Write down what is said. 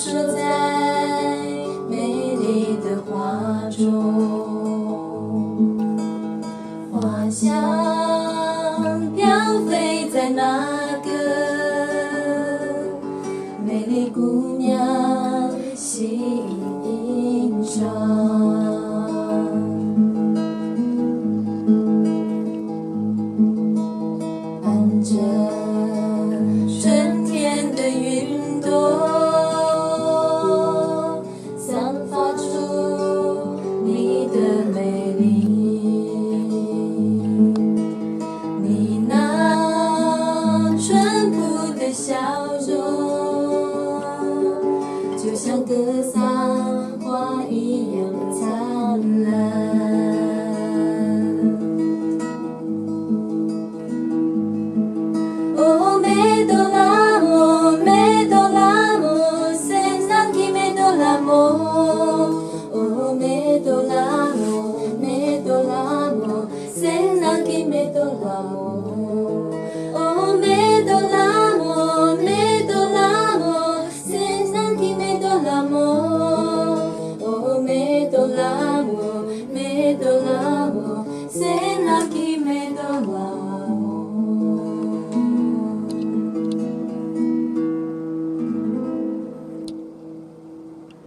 说在美丽的花中，花香飘飞在那个美丽姑娘心上。伴着春天的云朵，散发出你的美丽。你那淳朴的笑容，就像格桑花一样灿烂。Oh, me do l'amor, me do l'amor, senza chi me do l'amor. Oh, me do l'amor, senza chi me do l'amor. Oh, me do l'amor, senza chi me do l'amor. Oh, me do l'amor, senza